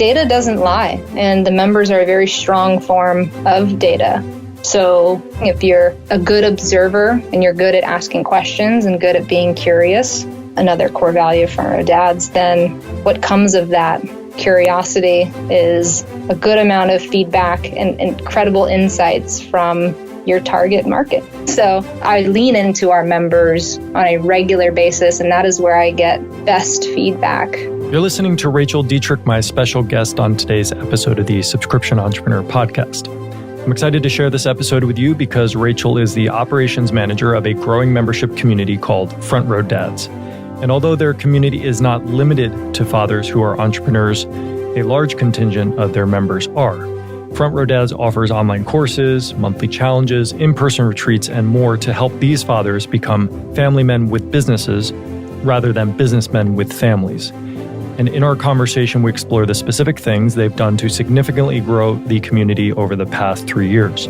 data doesn't lie, and the members are a very strong form of data. So if you're a good observer and you're good at asking questions and good at being curious, another core value from our dads, then what comes of that curiosity is a good amount of feedback and incredible insights from your target market. So I lean into our members on a regular basis, and that is where I get best feedback. You're listening to Rachael Dietrich, my special guest on today's episode of the Subscription Entrepreneur Podcast. I'm excited to share this episode with you because Rachael is the operations manager of a growing membership community called Front Row Dads. And although their community is not limited to fathers who are entrepreneurs, a large contingent of their members are. Front Row Dads offers online courses, monthly challenges, in-person retreats, and more to help these fathers become family men with businesses rather than businessmen with families. And in our conversation, we explore the specific things they've done to significantly grow the community over the past 3 years.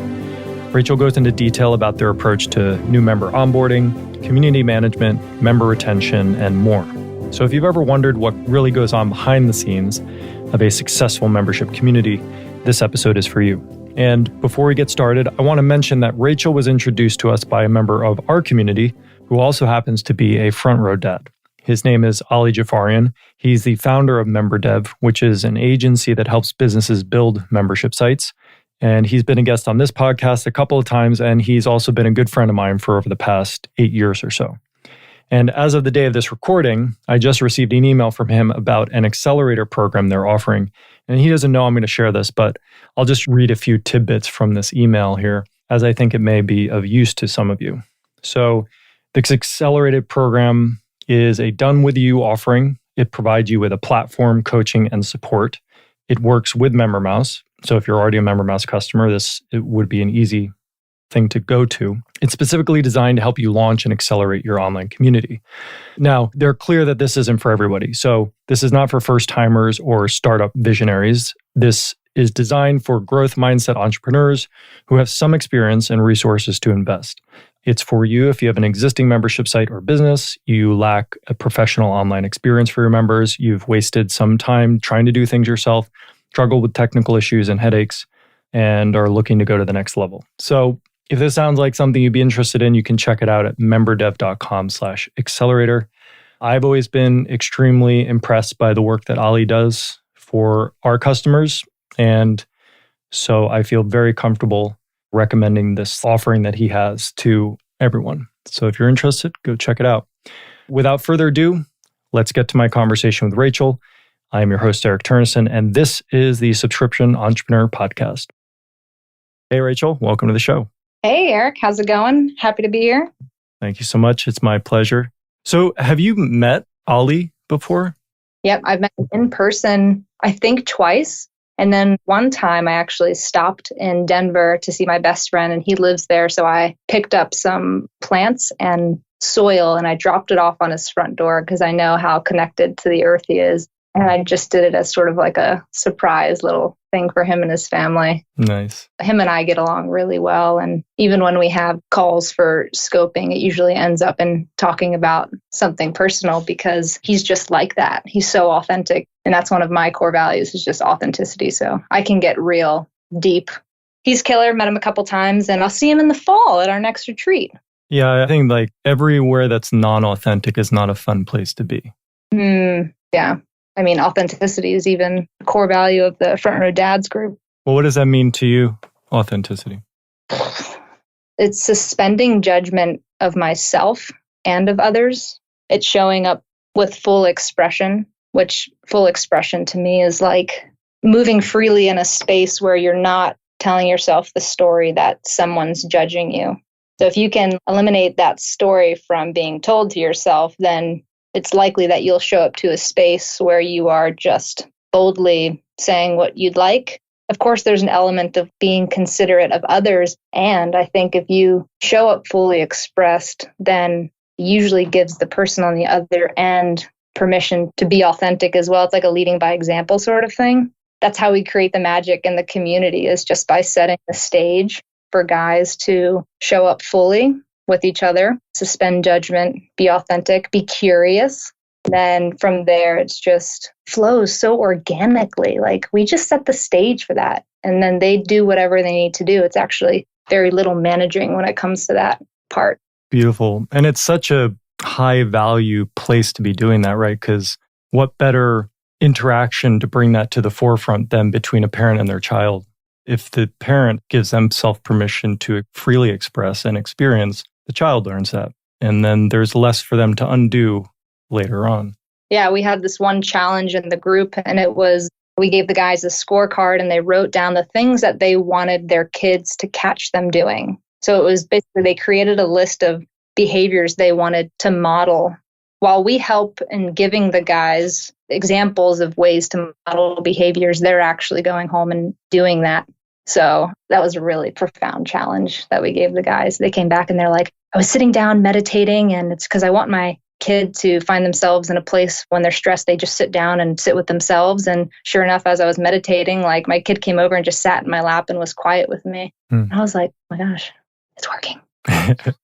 Rachael goes into detail about their approach to new member onboarding, community management, member retention, and more. So if you've ever wondered what really goes on behind the scenes of a successful membership community, this episode is for you. And before we get started, I want to mention that Rachael was introduced to us by a member of our community who also happens to be a Front Row Dad. His name is Ali Jafarian. He's the founder of MemberDev, which is an agency that helps businesses build membership sites. And he's been a guest on this podcast a couple of times, and he's also been a good friend of mine for over the past 8 years or so. And as of the day of this recording, I just received an email from him about an accelerator program they're offering. And he doesn't know I'm going to share this, but I'll just read a few tidbits from this email here, as I think it may be of use to some of you. So this accelerated program is a done-with-you offering. It provides you with a platform, coaching, and support. It works with MemberMouse. So if you're already a MemberMouse customer, it would be an easy thing to go to. It's specifically designed to help you launch and accelerate your online community. Now, they're clear that this isn't for everybody. So this is not for first-timers or startup visionaries. This is designed for growth mindset entrepreneurs who have some experience and resources to invest. It's for you if you have an existing membership site or business, you lack a professional online experience for your members, you've wasted some time trying to do things yourself, struggle with technical issues and headaches, and are looking to go to the next level. So if this sounds like something you'd be interested in, you can check it out at memberdev.com/accelerator. I've always been extremely impressed by the work that Ali does for our customers. And so I feel very comfortable recommending this offering that he has to everyone. So if you're interested, go check it out. Without further ado, let's get to my conversation with Rachael. I am your host, Eric Turnison, and this is the Subscription Entrepreneur Podcast. Hey, Rachael, welcome to the show. Hey, Eric, how's it going? Happy to be here. Thank you so much. It's my pleasure. So have you met Ali before? Yep, I've met him in person, I think twice. And then one time I actually stopped in Denver to see my best friend, and he lives there. So I picked up some plants and soil and I dropped it off on his front door because I know how connected to the earth he is. And I just did it as sort of like a surprise little thing for him and his family. Nice. Him and I get along really well. And even when we have calls for scoping, it usually ends up in talking about something personal because he's just like that. He's so authentic. And that's one of my core values is just authenticity. So I can get real deep. He's killer. Met him a couple times and I'll see him in the fall at our next retreat. Yeah, I think like everywhere that's non-authentic is not a fun place to be. Yeah. I mean, authenticity is even a core value of the Front Row Dads group. Well, what does that mean to you, authenticity? It's suspending judgment of myself and of others. It's showing up with full expression, which full expression to me is like moving freely in a space where you're not telling yourself the story that someone's judging you. So if you can eliminate that story from being told to yourself, then it's likely that you'll show up to a space where you are just boldly saying what you'd like. Of course, there's an element of being considerate of others. And I think if you show up fully expressed, then it usually gives the person on the other end permission to be authentic as well. It's like a leading by example sort of thing. That's how we create the magic in the community, is just by setting the stage for guys to show up fully with each other, suspend judgment, be authentic, be curious, Then from there, it's just flows so organically. Like we just set the stage for that. And then they do whatever they need to do. It's actually very little managing when it comes to that part. Beautiful. And it's such a high value place to be doing that, right? Because what better interaction to bring that to the forefront than between a parent and their child? If the parent gives themselves permission to freely express and experience, the child learns that. And then there's less for them to undo later on. Yeah, we had this one challenge in the group, and it was we gave the guys a scorecard and they wrote down the things that they wanted their kids to catch them doing. So it was basically they created a list of behaviors they wanted to model. While we help in giving the guys examples of ways to model behaviors, they're actually going home and doing that. So that was a really profound challenge that we gave the guys. They came back and they're like, I was sitting down meditating, and it's because I want my kid to find themselves in a place when they're stressed, they just sit down and sit with themselves. And sure enough, as I was meditating, like my kid came over and just sat in my lap and was quiet with me. And I was like, oh my gosh, it's working.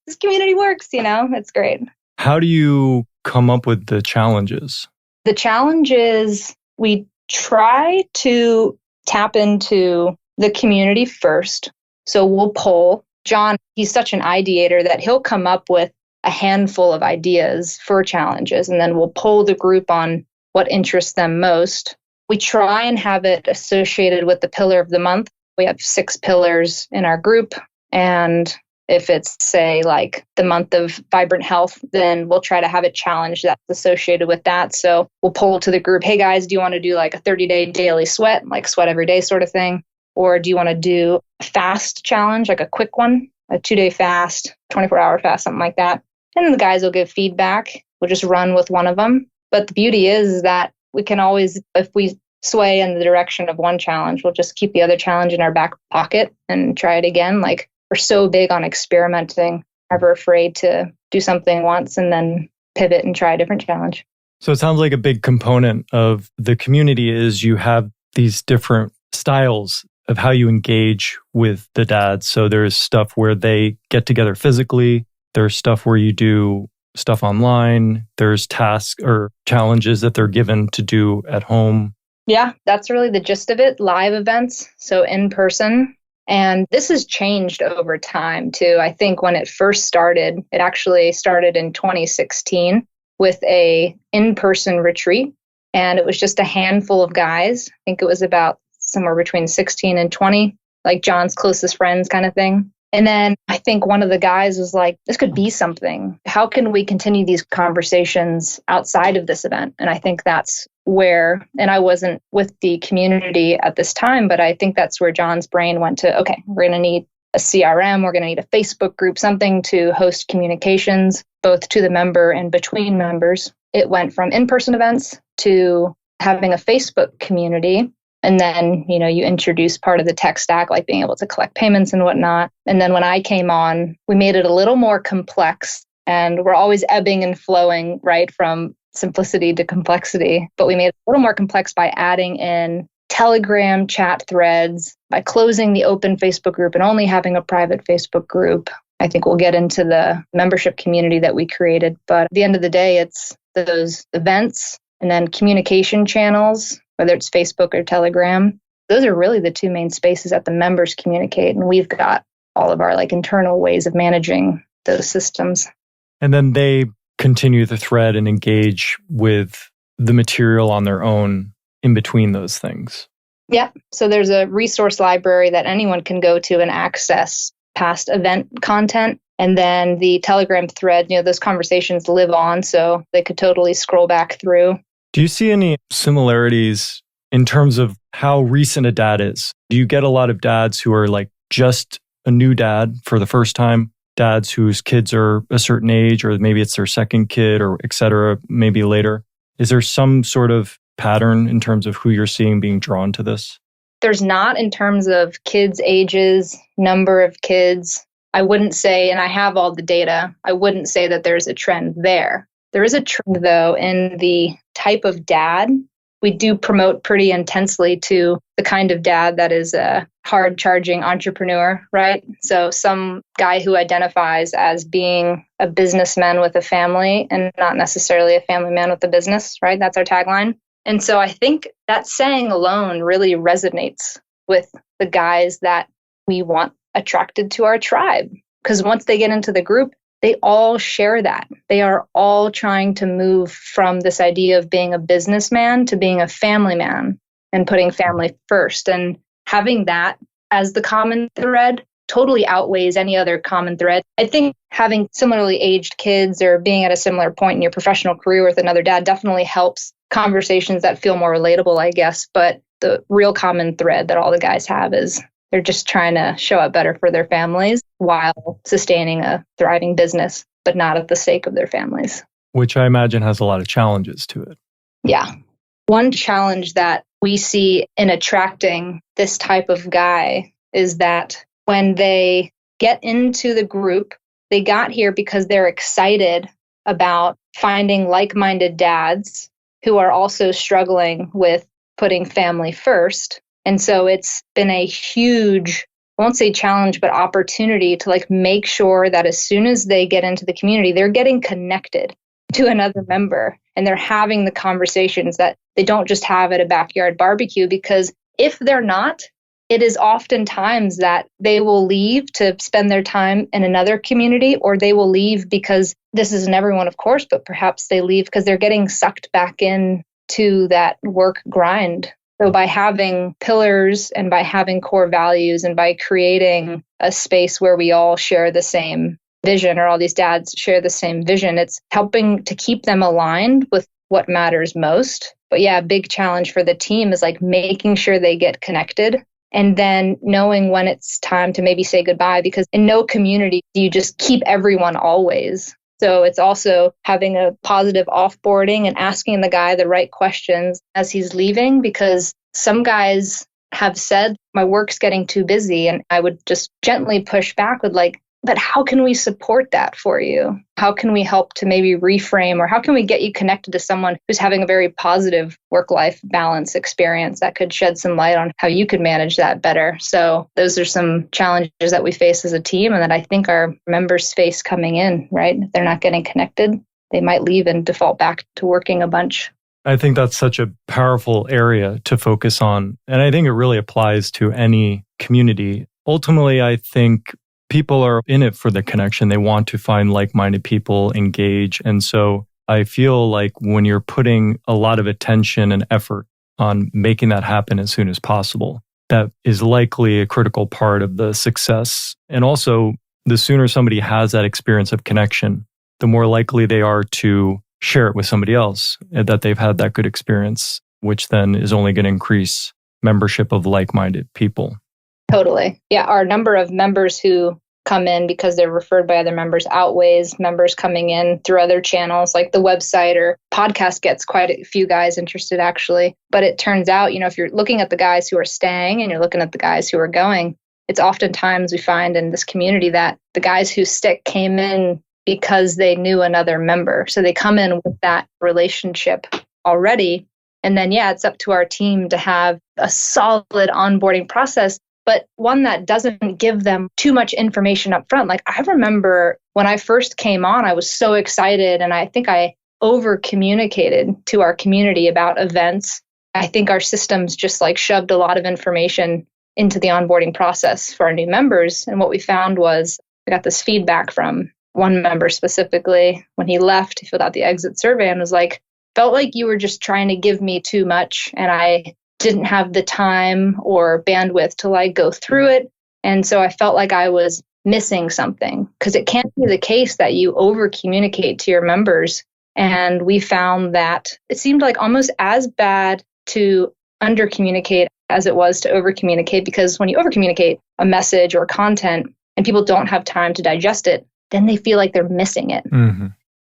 This community works, it's great. How do you come up with the challenges? The challenge is we try to tap into the community first. So we'll poll. John, he's such an ideator that he'll come up with a handful of ideas for challenges, and then we'll poll the group on what interests them most. We try and have it associated with the pillar of the month. We have 6 pillars in our group, and if it's, say, like the month of vibrant health, then we'll try to have a challenge that's associated with that. So we'll poll to the group, hey guys, do you want to do like a 30-day daily sweat, like sweat every day sort of thing? Or do you want to do a fast challenge, like a quick one, a 2-day fast, 24-hour fast, something like that? And then the guys will give feedback. We'll just run with one of them. But the beauty is that we can always, if we sway in the direction of one challenge, we'll just keep the other challenge in our back pocket and try it again. Like we're so big on experimenting, never afraid to do something once and then pivot and try a different challenge. So it sounds like a big component of the community is you have these different styles of how you engage with the dads. So there's stuff where they get together physically. There's stuff where you do stuff online. There's tasks or challenges that they're given to do at home. Yeah, that's really the gist of it. Live events, so in person. And this has changed over time too. I think when it first started, it actually started in 2016 with a in-person retreat. And it was just a handful of guys. I think it was about somewhere between 16 and 20, like John's closest friends kind of thing. And then I think one of the guys was like, this could be something. How can we continue these conversations outside of this event? And I think that's where, and I wasn't with the community at this time, but I think that's where John's brain went to, okay, we're going to need a CRM, we're going to need a Facebook group, something to host communications, both to the member and between members. It went from in-person events to having a Facebook community. And then, you introduce part of the tech stack, like being able to collect payments and whatnot. And then when I came on, we made it a little more complex, and we're always ebbing and flowing, right, from simplicity to complexity. But we made it a little more complex by adding in Telegram chat threads, by closing the open Facebook group and only having a private Facebook group. I think we'll get into the membership community that we created. But at the end of the day, it's those events and then communication channels, whether it's Facebook or Telegram. Those are really the 2 main spaces that the members communicate. And we've got all of our internal ways of managing those systems. And then they continue the thread and engage with the material on their own in between those things. Yep. So there's a resource library that anyone can go to and access past event content. And then the Telegram thread, those conversations live on, so they could totally scroll back through. Do you see any similarities in terms of how recent a dad is? Do you get a lot of dads who are like just a new dad for the first time, dads whose kids are a certain age, or maybe it's their second kid, or et cetera, maybe later? Is there some sort of pattern in terms of who you're seeing being drawn to this? There's not in terms of kids' ages, number of kids. I wouldn't say, and I have all the data, I wouldn't say that there's a trend there. There is a trend, though, in the type of dad we do promote pretty intensely to the kind of dad that is a hard-charging entrepreneur, right? So some guy who identifies as being a businessman with a family and not necessarily a family man with a business, right? That's our tagline. And so I think that saying alone really resonates with the guys that we want attracted to our tribe. Because once they get into the group, they all share that. They are all trying to move from this idea of being a businessman to being a family man and putting family first. And having that as the common thread totally outweighs any other common thread. I think having similarly aged kids or being at a similar point in your professional career with another dad definitely helps conversations that feel more relatable, I guess. But the real common thread that all the guys have is they're just trying to show up better for their families while sustaining a thriving business, but not at the sake of their families. Which I imagine has a lot of challenges to it. Yeah. One challenge that we see in attracting this type of guy is that when they get into the group, they got here because they're excited about finding like-minded dads who are also struggling with putting family first. And so it's been a huge, I won't say challenge, but opportunity to make sure that as soon as they get into the community, they're getting connected to another member and they're having the conversations that they don't just have at a backyard barbecue. Because if they're not, it is oftentimes that they will leave to spend their time in another community, or they will leave because this isn't everyone, of course, but perhaps they leave because they're getting sucked back in to that work grind. So by having pillars and by having core values and by creating a space where we all share the same vision, or all these dads share the same vision, it's helping to keep them aligned with what matters most. But yeah, a big challenge for the team is making sure they get connected and then knowing when it's time to maybe say goodbye, because in no community do you just keep everyone always. So it's also having a positive offboarding and asking the guy the right questions as he's leaving, because some guys have said, my work's getting too busy. And I would just gently push back with but how can we support that for you? How can we help to maybe reframe, or how can we get you connected to someone who's having a very positive work-life balance experience that could shed some light on how you could manage that better? So those are some challenges that we face as a team and that I think our members face coming in, right? If they're not getting connected, they might leave and default back to working a bunch. I think that's such a powerful area to focus on. And I think it really applies to any community. Ultimately, I think people are in it for the connection. They want to find like-minded people, engage. And so I feel like when you're putting a lot of attention and effort on making that happen as soon as possible, that is likely a critical part of the success. And also, the sooner somebody has that experience of connection, the more likely they are to share it with somebody else that they've had that good experience, which then is only going to increase membership of like-minded people. Totally. Yeah, our number of members who come in because they're referred by other members outweighs members coming in through other channels like the website or podcast. Gets quite a few guys interested, actually. But it turns out, if you're looking at the guys who are staying and you're looking at the guys who are going, it's oftentimes we find in this community that the guys who stick came in because they knew another member. So they come in with that relationship already. And then, it's up to our team to have a solid onboarding process, but one that doesn't give them too much information up front. I remember when I first came on, I was so excited, and I think I over communicated to our community about events. I think our systems just shoved a lot of information into the onboarding process for our new members. And what we found was I got this feedback from one member specifically. When he left, he filled out the exit survey and was felt like you were just trying to give me too much, and I didn't have the time or bandwidth to go through it. And so I felt like I was missing something, because it can't be the case that you over communicate to your members. And we found that it seemed almost as bad to under communicate as it was to over communicate, because when you over communicate a message or content and people don't have time to digest it, then they feel like they're missing it,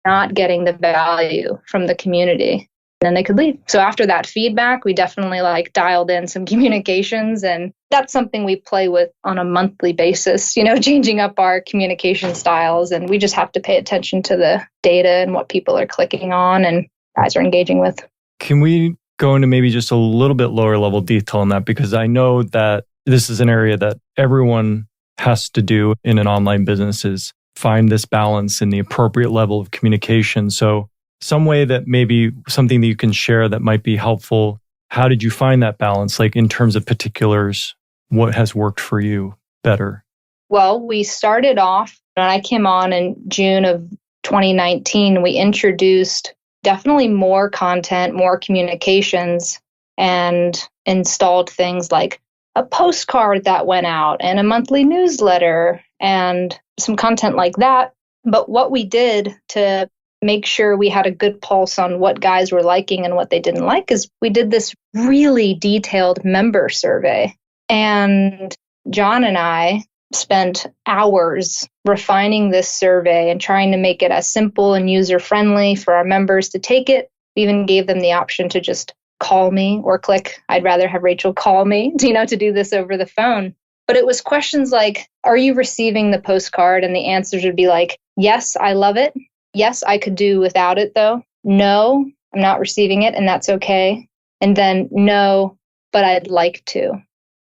not getting the value from the community. Then they could leave. So after that feedback, we definitely dialed in some communications, and that's something we play with on a monthly basis, changing up our communication styles. And we just have to pay attention to the data and what people are clicking on and guys are engaging with. Can we go into maybe just a little bit lower level detail on that, because I know that this is an area that everyone has to do in an online business, is find this balance in the appropriate level of communication. So some way that maybe something that you can share that might be helpful. How did you find that balance? Like in terms of particulars, what has worked for you better? Well, we started off, when I came on in June of 2019, we introduced definitely more content, more communications, and installed things like a postcard that went out and a monthly newsletter and some content like that. But what we did to make sure we had a good pulse on what guys were liking and what they didn't like is we did this really detailed member survey. And John and I spent hours refining this survey and trying to make it as simple and user-friendly for our members to take it. We even gave them the option to just call me or click, I'd rather have Rachael call me, to do this over the phone. But it was questions like, are you receiving the postcard? And the answers would be like, yes, I love it. Yes, I could do without it though. No, I'm not receiving it, and that's okay. And then no, but I'd like to.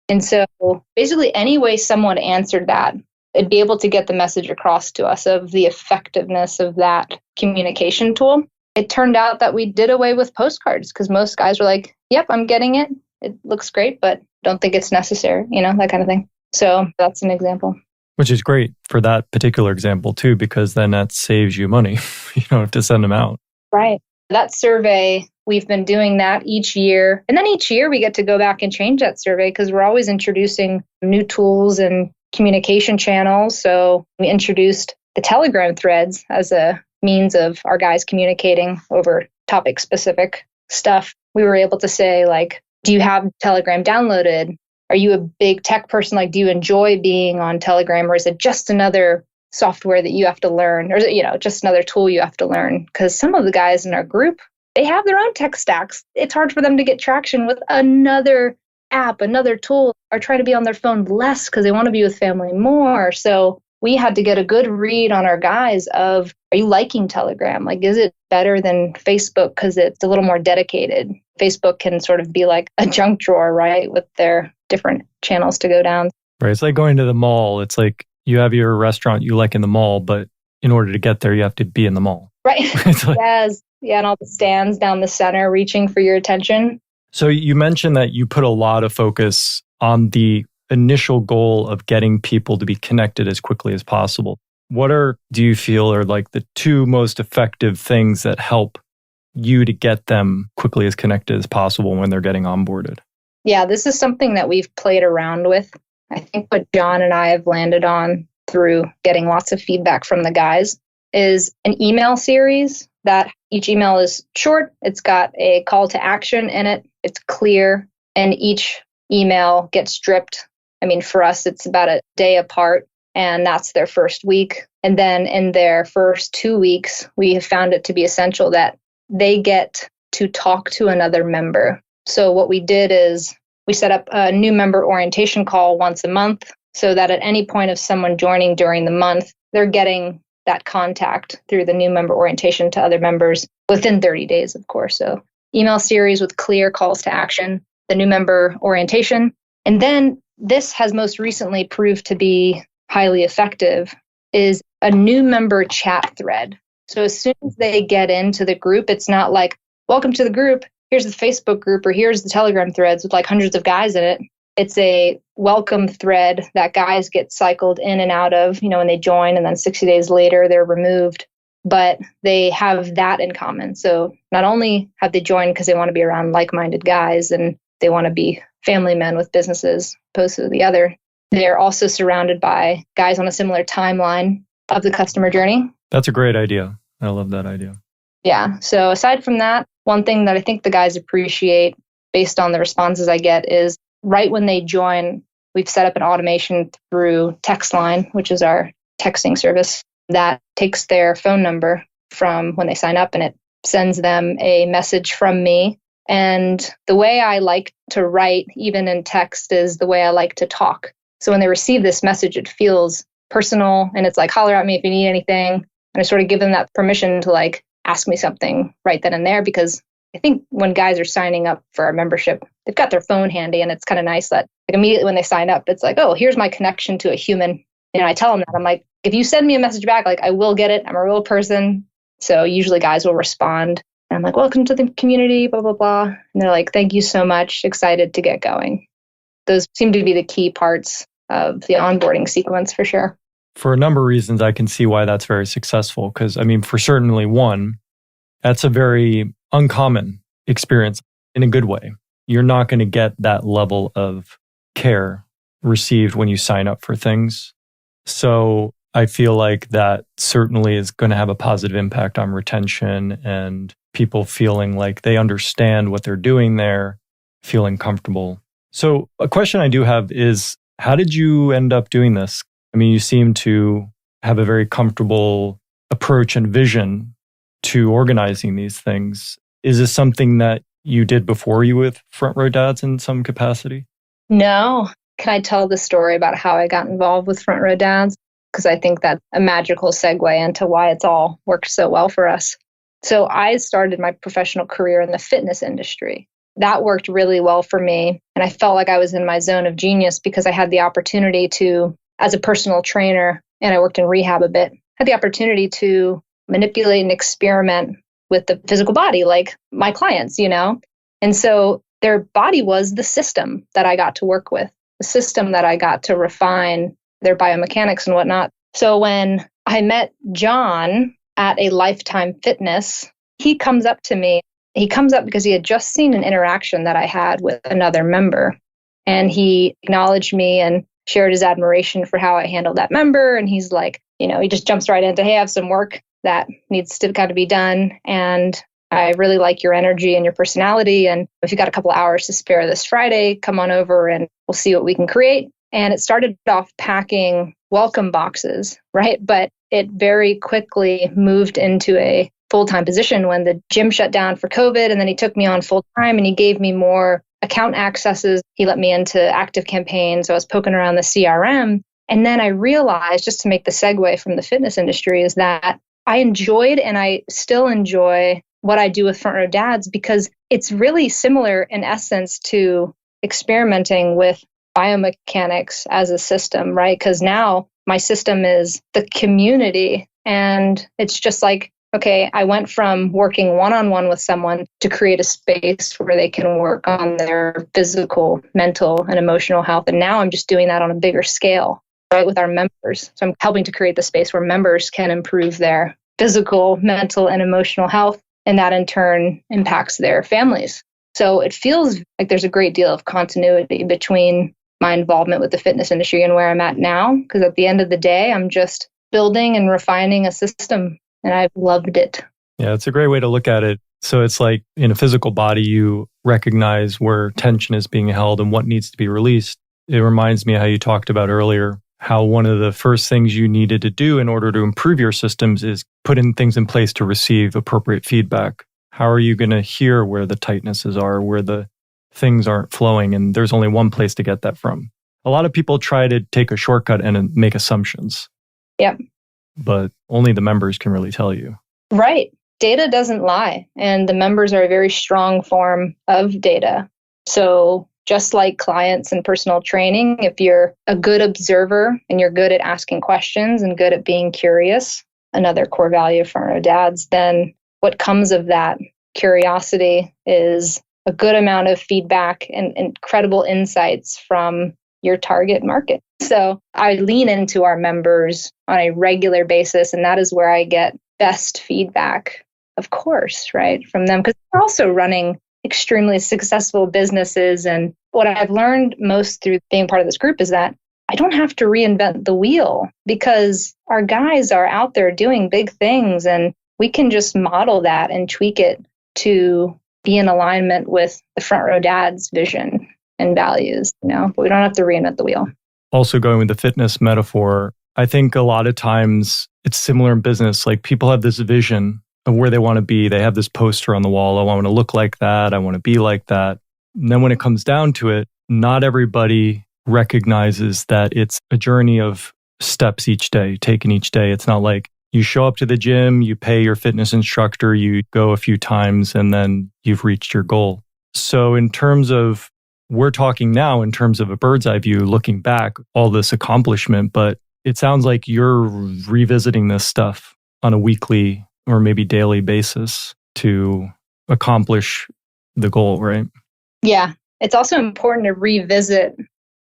And so basically any way someone answered that, it'd be able to get the message across to us of the effectiveness of that communication tool. It turned out that we did away with postcards because most guys were like, yep, I'm getting it. It looks great, but don't think it's necessary, that kind of thing. So that's an example. Which is great for that particular example too, because then that saves you money. You don't have to send them out. Right. That survey, we've been doing that each year. And then each year we get to go back and change that survey because we're always introducing new tools and communication channels. So we introduced the Telegram threads as a means of our guys communicating over topic specific stuff. We were able to say like, do you have Telegram downloaded? Are you a big tech person? Like, do you enjoy being on Telegram, or is it just another software that you have to learn, or just another tool you have to learn? Because some of the guys in our group, they have their own tech stacks. It's hard for them to get traction with another app, another tool, or try to be on their phone less because they want to be with family more. So we had to get a good read on our guys of, are you liking Telegram? Like, is it better than Facebook because it's a little more dedicated? Facebook can sort of be like a junk drawer, right? With their different channels to go down. Right. It's like going to the mall. It's like you have your restaurant you like in the mall, but in order to get there, you have to be in the mall. Right. Like, yes. Yeah. And all the stands down the center reaching for your attention. So you mentioned that you put a lot of focus on the initial goal of getting people to be connected as quickly as possible. What do you feel are like the two most effective things that help you to get them quickly as connected as possible when they're getting onboarded? Yeah, this is something that we've played around with. I think what John and I have landed on through getting lots of feedback from the guys is an email series that each email is short. It's got a call to action in it. It's clear. And each email gets dripped. I mean, for us, it's about a day apart, and that's their first week. And then in their first 2 weeks, we have found it to be essential that they get to talk to another member. So what we did is we set up a new member orientation call once a month so that at any point of someone joining during the month, they're getting that contact through the new member orientation to other members within 30 days, of course. So email series with clear calls to action, the new member orientation. And then this has most recently proved to be highly effective is a new member chat thread. So as soon as they get into the group, it's not like, welcome to the group. Here's the Facebook group, or here's the Telegram threads with like hundreds of guys in it. It's a welcome thread that guys get cycled in and out of, when they join, and then 60 days later they're removed. But they have that in common. So not only have they joined because they want to be around like-minded guys and they want to be family men with businesses opposed to the other, they're also surrounded by guys on a similar timeline of the customer journey. That's a great idea. I love that idea. Yeah. So aside from that, one thing that I think the guys appreciate based on the responses I get is right when they join, we've set up an automation through TextLine, which is our texting service that takes their phone number from when they sign up, and it sends them a message from me. And the way I like to write, even in text, is the way I like to talk. So when they receive this message, it feels personal, and it's like, holler at me if you need anything. And I sort of give them that permission to like ask me something right then and there, because I think when guys are signing up for our membership, they've got their phone handy, and it's kind of nice that like immediately when they sign up, it's like, oh, here's my connection to a human. And I tell them that I'm like, if you send me a message back, like I will get it. I'm a real person. So usually guys will respond. And I'm like, welcome to the community, blah, blah, blah. And they're like, thank you so much. Excited to get going. Those seem to be the key parts of the onboarding sequence for sure. For a number of reasons, I can see why that's very successful. Because, I mean, for certainly one, that's a very uncommon experience in a good way. You're not going to get that level of care received when you sign up for things. So I feel like that certainly is going to have a positive impact on retention and people feeling like they understand what they're doing there, feeling comfortable. So a question I do have is, how did you end up doing this? I mean, you seem to have a very comfortable approach and vision to organizing these things. Is this something that you did before you with Front Row Dads in some capacity? No. Can I tell the story about how I got involved with Front Row Dads? Because I think that's a magical segue into why it's all worked so well for us. So I started my professional career in the fitness industry. That worked really well for me. And I felt like I was in my zone of genius because I had the opportunity to, as a personal trainer, and I worked in rehab a bit, had the opportunity to manipulate and experiment with the physical body, like my clients, And so their body was the system that I got to work with, the system that I got to refine their biomechanics and whatnot. So when I met John at a Lifetime Fitness, he comes up to me. He comes up because he had just seen an interaction that I had with another member. And he acknowledged me and shared his admiration for how I handled that member. And he's like, he just jumps right into, hey, I have some work that needs to kind of be done. And I really like your energy and your personality. And if you got a couple of hours to spare this Friday, come on over and we'll see what we can create. And it started off packing welcome boxes, right? But it very quickly moved into a full-time position when the gym shut down for COVID. And then he took me on full-time and he gave me more account accesses. He let me into active campaigns. So I was poking around the CRM. And then I realized, just to make the segue from the fitness industry, is that I enjoyed and I still enjoy what I do with Front Row Dads because it's really similar in essence to experimenting with biomechanics as a system, right? Because now my system is the community. And it's just like, okay, I went from working one-on-one with someone to create a space where they can work on their physical, mental, and emotional health. And now I'm just doing that on a bigger scale, right, with our members. So I'm helping to create the space where members can improve their physical, mental, and emotional health. And that in turn impacts their families. So it feels like there's a great deal of continuity between my involvement with the fitness industry and where I'm at now. Because at the end of the day, I'm just building and refining a system. And I've loved it. Yeah, it's a great way to look at it. So it's like in a physical body, you recognize where tension is being held and what needs to be released. It reminds me of how you talked about earlier, how one of the first things you needed to do in order to improve your systems is put in things in place to receive appropriate feedback. How are you going to hear where the tightnesses are, where the things aren't flowing? And there's only one place to get that from. A lot of people try to take a shortcut and make assumptions. Yep. But only the members can really tell you. Right. Data doesn't lie. And the members are a very strong form of data. So just like clients and personal training, if you're a good observer and you're good at asking questions and good at being curious, another core value for our dads, then what comes of that curiosity is a good amount of feedback and incredible insights from your target market. So I lean into our members on a regular basis, and that is where I get best feedback, of course, right, from them, because they're also running extremely successful businesses. And what I've learned most through being part of this group is that I don't have to reinvent the wheel because our guys are out there doing big things, and we can just model that and tweak it to be in alignment with the Front Row Dad's vision and values, but we don't have to reinvent the wheel. Also going with the fitness metaphor, I think a lot of times it's similar in business. Like people have this vision of where they want to be. They have this poster on the wall. I want to look like that. I want to be like that. And then when it comes down to it, not everybody recognizes that it's a journey of steps each day, taken each day. It's not like you show up to the gym, you pay your fitness instructor, you go a few times, and then you've reached your goal. So in terms of, we're talking now in terms of a bird's eye view, looking back, all this accomplishment, but it sounds like you're revisiting this stuff on a weekly or maybe daily basis to accomplish the goal, right? Yeah. It's also important to revisit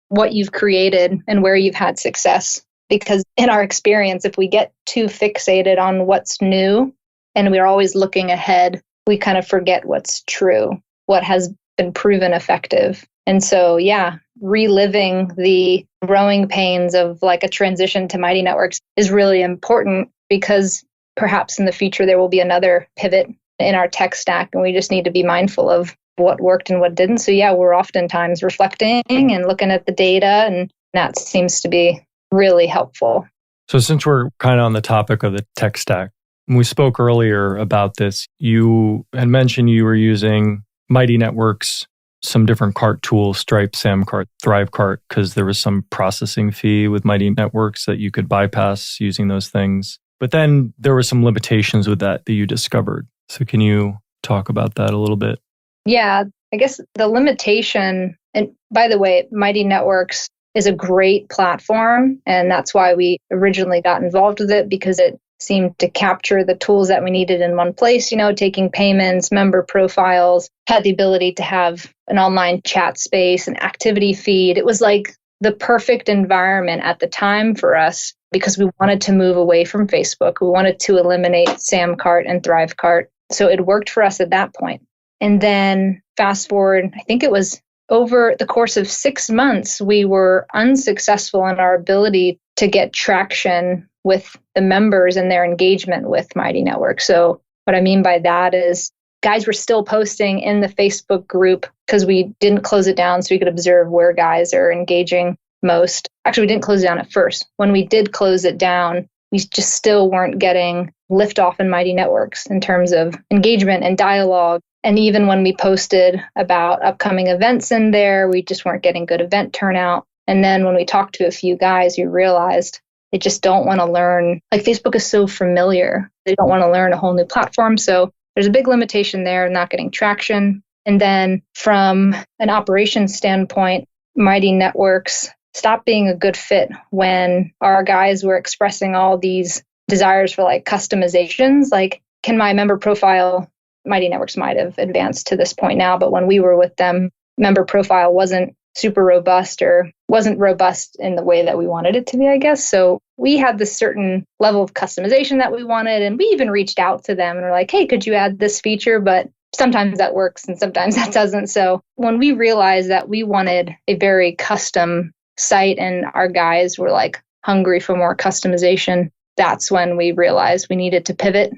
what you've created and where you've had success. Because in our experience, if we get too fixated on what's new and we're always looking ahead, we kind of forget what's true, what has been proven effective. And so, yeah, reliving the growing pains of like a transition to Mighty Networks is really important, because perhaps in the future there will be another pivot in our tech stack, and we just need to be mindful of what worked and what didn't. So yeah, we're oftentimes reflecting and looking at the data, and that seems to be really helpful. So since we're kind of on the topic of the tech stack, when we spoke earlier about this, you had mentioned you were using Mighty Networks, some different cart tools, Stripe, Samcart, Thrivecart, because there was some processing fee with Mighty Networks that you could bypass using those things. But then there were some limitations with that you discovered. So can you talk about that a little bit? Yeah, I guess the limitation, and by the way, Mighty Networks is a great platform, and that's why we originally got involved with it, because it seemed to capture the tools that we needed in one place, taking payments, member profiles, had the ability to have an online chat space, an activity feed. It was like the perfect environment at the time for us, because we wanted to move away from Facebook. We wanted to eliminate Samcart and Thrivecart. So it worked for us at that point. And then fast forward, I think it was over the course of 6 months, we were unsuccessful in our ability to get traction with the members and their engagement with Mighty Network. So what I mean by that is guys were still posting in the Facebook group, because we didn't close it down so we could observe where guys are engaging most. Actually, we didn't close it down at first. When we did close it down, we just still weren't getting liftoff in Mighty Networks in terms of engagement and dialogue. And even when we posted about upcoming events in there, we just weren't getting good event turnout. And then when we talked to a few guys, we realized they just don't want to learn. Like, Facebook is so familiar. They don't want to learn a whole new platform. So there's a big limitation there, not getting traction. And then from an operations standpoint, Mighty Networks stopped being a good fit when our guys were expressing all these desires for like customizations. Like, can my member profile, Mighty Networks might have advanced to this point now, but when we were with them, member profile wasn't super robust, or wasn't robust in the way that we wanted it to be, I guess. So we had this certain level of customization that we wanted, and we even reached out to them and were like, hey, could you add this feature? But sometimes that works and sometimes that doesn't. So when we realized that we wanted a very custom site and our guys were like hungry for more customization, that's when we realized we needed to pivot.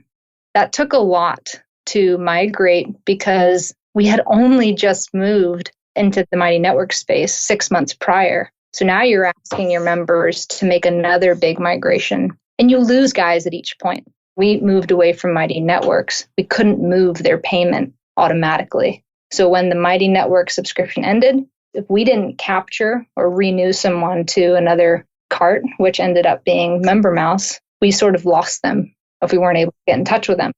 That took a lot to migrate, because we had only just moved into the Mighty Network space 6 months prior. So now you're asking your members to make another big migration, and you lose guys at each point. We moved away from Mighty Networks. We couldn't move their payment automatically. So when the Mighty Network subscription ended, if we didn't capture or renew someone to another cart, which ended up being Member Mouse, we sort of lost them if we weren't able to get in touch with them.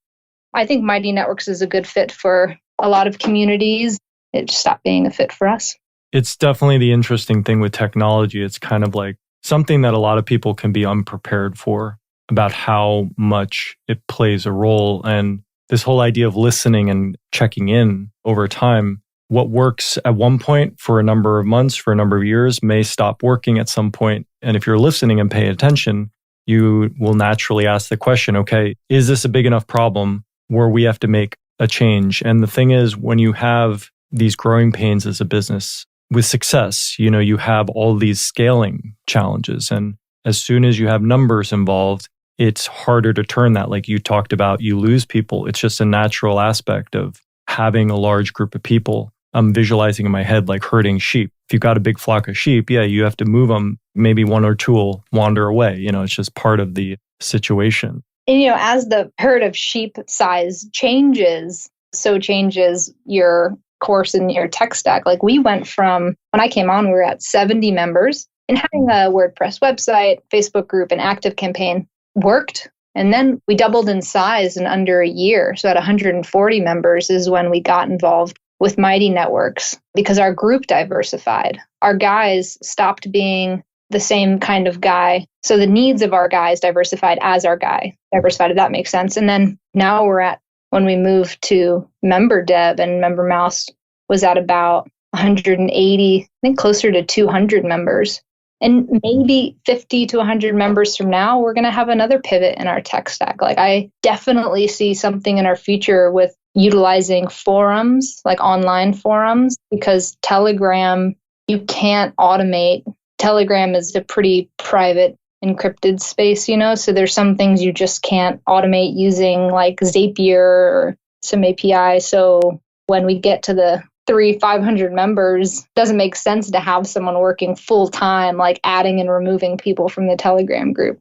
I think Mighty Networks is a good fit for a lot of communities. It just stopped being a fit for us. It's definitely the interesting thing with technology. It's kind of like something that a lot of people can be unprepared for, about how much it plays a role. And this whole idea of listening and checking in over time, what works at one point for a number of months, for a number of years, may stop working at some point. And if you're listening and paying attention, you will naturally ask the question, okay, is this a big enough problem where we have to make a change? And the thing is, when you have these growing pains as a business with success, you have all these scaling challenges. And as soon as you have numbers involved, it's harder to turn that. Like you talked about, you lose people. It's just a natural aspect of having a large group of people. I'm visualizing in my head like herding sheep. If you've got a big flock of sheep, yeah, you have to move them. Maybe one or two will wander away. It's just part of the situation. And, as the herd of sheep size changes, so changes your course in your tech stack. Like we went from, when I came on, we were at 70 members, and having a WordPress website, Facebook group, and ActiveCampaign worked, And then we doubled in size in under a year. So at 140 members is when we got involved with Mighty Networks because our group diversified. Our guys stopped being the same kind of guy. So the needs of our guys diversified as our guy diversified, if that makes sense. And then now we're at, when we moved to member dev and member mouse was at about 180, I think closer to 200 members. And maybe 50 to 100 members from now, we're going to have another pivot in our tech stack. Like I definitely see something in our future with utilizing forums, like online forums, because Telegram, you can't automate. Telegram is a pretty private, encrypted space, so there's some things you just can't automate using like Zapier or some API. So when we get to the 500 members, doesn't make sense to have someone working full time, like adding and removing people from the Telegram group,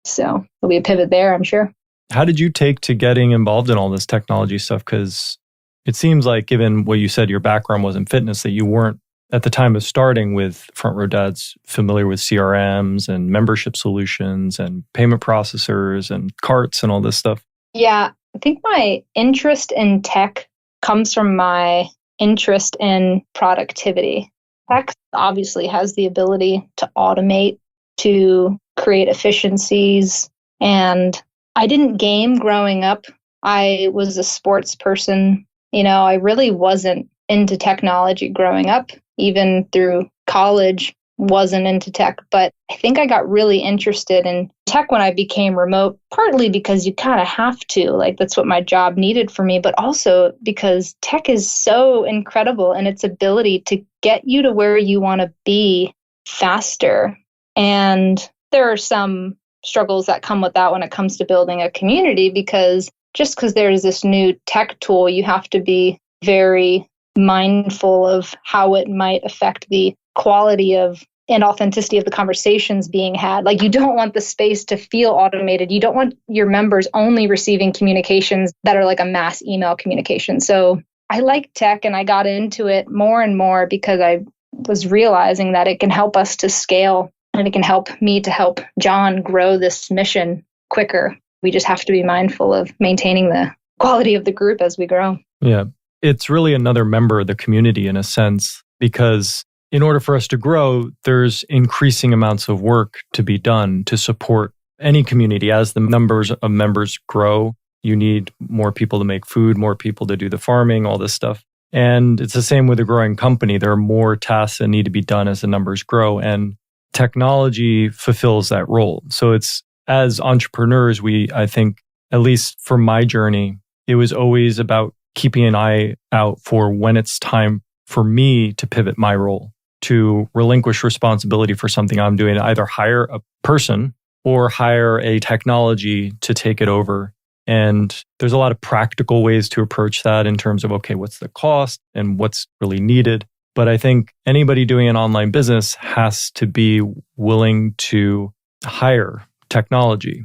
So there'll be a pivot there, I'm sure. How did you take to getting involved in all this technology stuff? Because it seems like, given what you said, your background was in fitness, that you weren't, at the time of starting with Front Row Dads, familiar with CRMs and membership solutions and payment processors and carts and all this stuff. Yeah, I think my interest in tech comes from my interest in productivity. Tech obviously has the ability to automate, to create efficiencies. And I didn't game growing up. I was a sports person. I really wasn't into technology growing up. Even through college, wasn't into tech. But I think I got really interested in tech when I became remote, partly because you kind of have to, like that's what my job needed for me, but also because tech is so incredible in its ability to get you to where you want to be faster. And there are some struggles that come with that when it comes to building a community, because just because there's this new tech tool, you have to be very mindful of how it might affect the quality of and authenticity of the conversations being had. Like you don't want the space to feel automated. You don't want your members only receiving communications that are like a mass email communication. So I like tech and I got into it more and more because I was realizing that it can help us to scale and it can help me to help John grow this mission quicker. We just have to be mindful of maintaining the quality of the group as we grow. Yeah. It's really another member of the community in a sense, because in order for us to grow, there's increasing amounts of work to be done to support any community. As the numbers of members grow, you need more people to make food, more people to do the farming, all this stuff. And it's the same with a growing company. There are more tasks that need to be done as the numbers grow, and technology fulfills that role. So it's, as entrepreneurs, I think, at least for my journey, it was always about keeping an eye out for when it's time for me to pivot my role, to relinquish responsibility for something I'm doing, either hire a person or hire a technology to take it over. And there's a lot of practical ways to approach that in terms of, okay, what's the cost and what's really needed? But I think anybody doing an online business has to be willing to hire technology,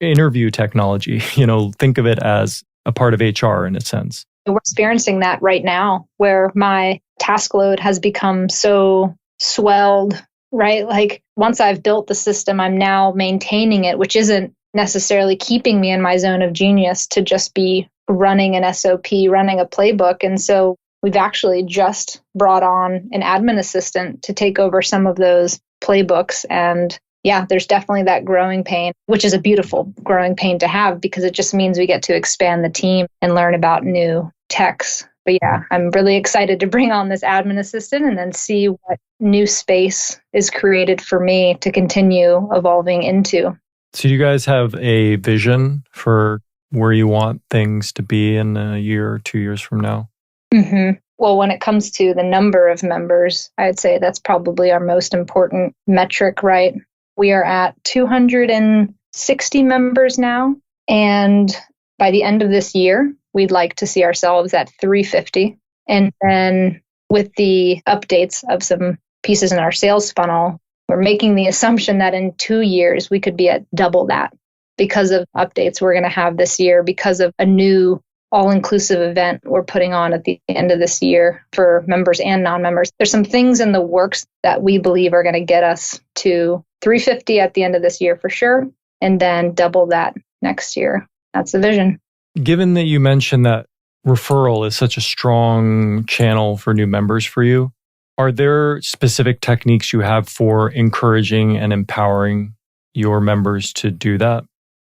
interview technology, think of it as a part of HR in a sense. We're experiencing that right now where my task load has become so swelled, right? Like once I've built the system, I'm now maintaining it, which isn't necessarily keeping me in my zone of genius to just be running an SOP, running a playbook. And so we've actually just brought on an admin assistant to take over some of those playbooks. And yeah, there's definitely that growing pain, which is a beautiful growing pain to have because it just means we get to expand the team and learn about new techs. But yeah, I'm really excited to bring on this admin assistant and then see what new space is created for me to continue evolving into. So you guys have a vision for where you want things to be in a year or 2 years from now? Well, when it comes to the number of members, I'd say that's probably our most important metric, right? We are at 260 members now. And by the end of this year, we'd like to see ourselves at 350. And then with the updates of some pieces in our sales funnel, we're making the assumption that in 2 years, we could be at double that because of updates we're going to have this year, because of a new all-inclusive event we're putting on at the end of this year for members and non-members. There's some things in the works that we believe are going to get us to 350 at the end of this year for sure. and then double that next year. That's the vision. Given that you mentioned that referral is such a strong channel for new members for you, are there specific techniques you have for encouraging and empowering your members to do that?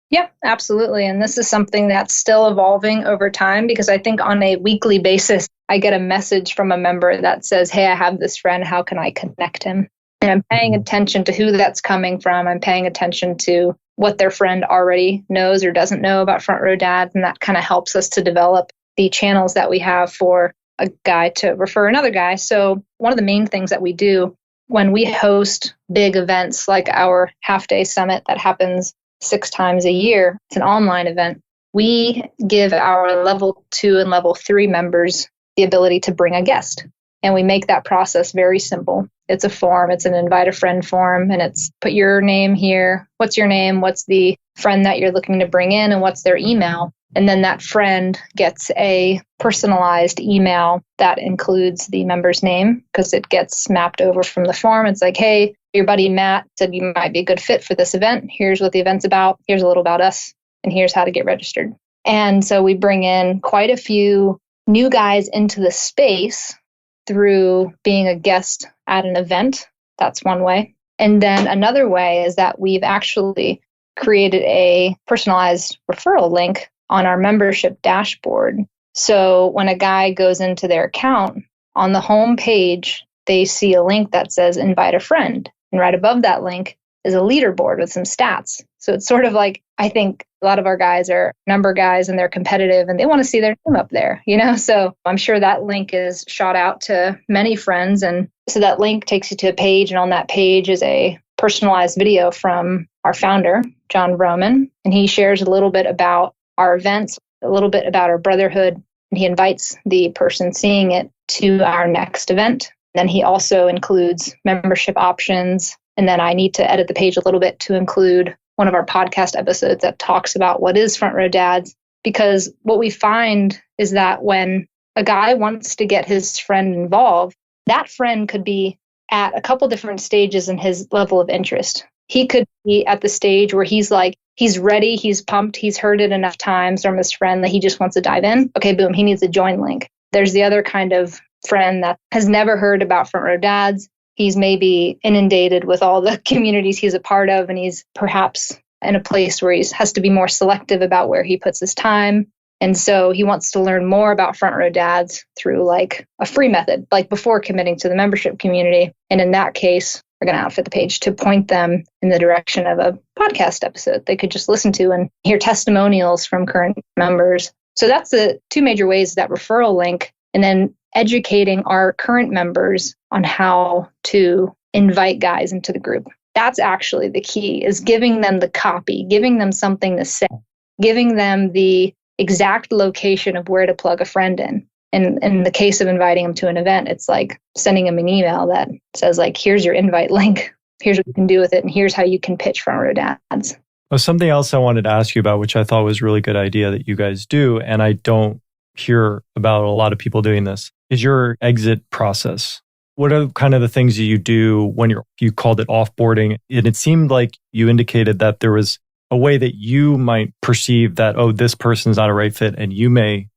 Yeah, absolutely. And this is something that's still evolving over time, because I think on a weekly basis, I get a message from a member that says, hey, I have this friend. How can I connect him? And I'm paying attention to who that's coming from. I'm paying attention to what their friend already knows or doesn't know about Front Row Dads. And that kind of helps us to develop the channels that we have for a guy to refer another guy. So one of the main things that we do when we host big events like our half-day summit that happens 6 times a year, it's an online event, we give our level 2 and level 3 members the ability to bring a guest. And we make that process very simple. It's a form, it's an invite a friend form, and it's put your name here. What's your name? What's the friend that you're looking to bring in? And what's their email? And then that friend gets a personalized email that includes the member's name, because it gets mapped over from the form. It's like, hey, your buddy Matt said you might be a good fit for this event. Here's what the event's about. Here's a little about us. And here's how to get registered. And so we bring in quite a few new guys into the space through being a guest at an event. That's one way. And then another way is that we've actually created a personalized referral link on our membership dashboard. So when a guy goes into their account, on the home page, they see a link that says invite a friend. And right above that link is a leaderboard with some stats. So it's sort of like, I think a lot of our guys are number guys and they're competitive and they want to see their name up there, So I'm sure that link is shot out to many friends. And so that link takes you to a page, and on that page is a personalized video from our founder, John Vroman. And he shares a little bit about our events, a little bit about our brotherhood, and he invites the person seeing it to our next event. Then he also includes membership options. And then I need to edit the page a little bit to include one of our podcast episodes that talks about what is Front Row Dads. Because what we find is that when a guy wants to get his friend involved, that friend could be at a couple different stages in his level of interest. He could be at the stage where he's like, he's ready, he's pumped, he's heard it enough times from his friend that he just wants to dive in. Okay, boom, he needs a join link. There's the other kind of friend that has never heard about Front Row Dads. He's maybe inundated with all the communities he's a part of, and he's perhaps in a place where he has to be more selective about where he puts his time. And so he wants to learn more about Front Row Dads through like a free method, like before committing to the membership community. And in that case, we're going to outfit the page to point them in the direction of a podcast episode they could just listen to and hear testimonials from current members. So that's the 2 major ways, that referral link, and then educating our current members on how to invite guys into the group. That's actually the key, is giving them the copy, giving them something to say, giving them the exact location of where to plug a friend in. And in the case of inviting them to an event, it's like sending them an email that says like, here's your invite link, here's what you can do with it, and here's how you can pitch Front Row Dads. Well, something else I wanted to ask you about, which I thought was a really good idea that you guys do, and I don't hear about a lot of people doing this, is your exit process. What are kind of the things that you do when you called it offboarding? And it seemed like you indicated that there was a way that you might perceive that, oh, this person's not a right fit, and you may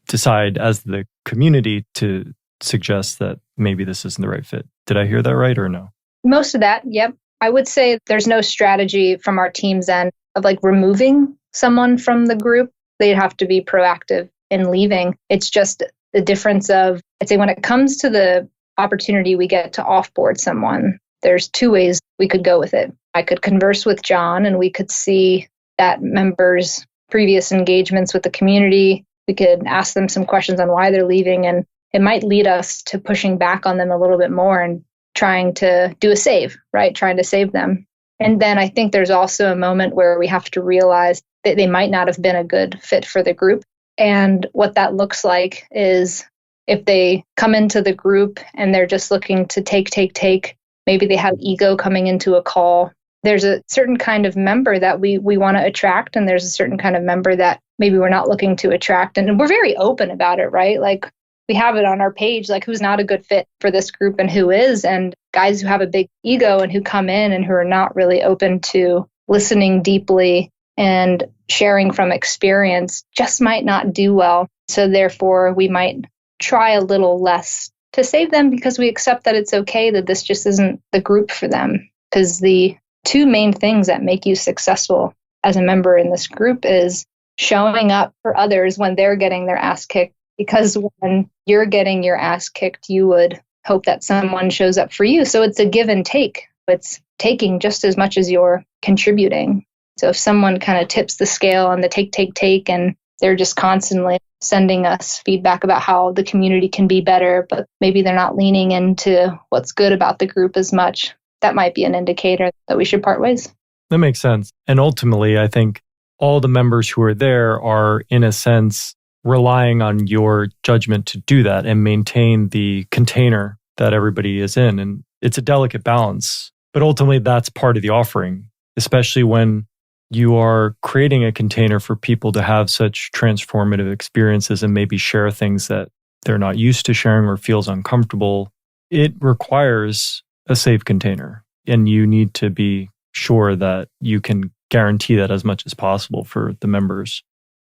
decide as the community to suggest that maybe this isn't the right fit. Did I hear that right or no? Most of that, yep. I would say there's no strategy from our team's end of like removing someone from the group. They'd have to be proactive in leaving. It's just the difference of, I'd say when it comes to the opportunity we get to offboard someone, there's 2 ways we could go with it. I could converse with John and we could see that member's previous engagements with the community. We could ask them some questions on why they're leaving, and it might lead us to pushing back on them a little bit more and trying to do a save, right? Trying to save them. And then I think there's also a moment where we have to realize that they might not have been a good fit for the group. And what that looks like is if they come into the group and they're just looking to take, maybe they have ego coming into a call. There's a certain kind of member that we want to attract, and there's a certain kind of member that maybe we're not looking to attract. And we're very open about it, right? Like we have it on our page, like who's not a good fit for this group and who is. And guys who have a big ego and who come in and who are not really open to listening deeply and sharing from experience just might not do well. So therefore, we might try a little less to save them because we accept that it's okay that this just isn't the group for them. Because the two main things that make you successful as a member in this group is showing up for others when they're getting their ass kicked. Because when you're getting your ass kicked, you would hope that someone shows up for you. So it's a give and take. It's taking just as much as you're contributing. So if someone kind of tips the scale on the take, and they're just constantly sending us feedback about how the community can be better, but maybe they're not leaning into what's good about the group as much, that might be an indicator that we should part ways. That makes sense. And ultimately, I think all the members who are there are, in a sense, relying on your judgment to do that and maintain the container that everybody is in. And it's a delicate balance. But ultimately, that's part of the offering, especially when you are creating a container for people to have such transformative experiences and maybe share things that they're not used to sharing or feels uncomfortable. It requires a safe container, and you need to be sure that you can guarantee that as much as possible for the members.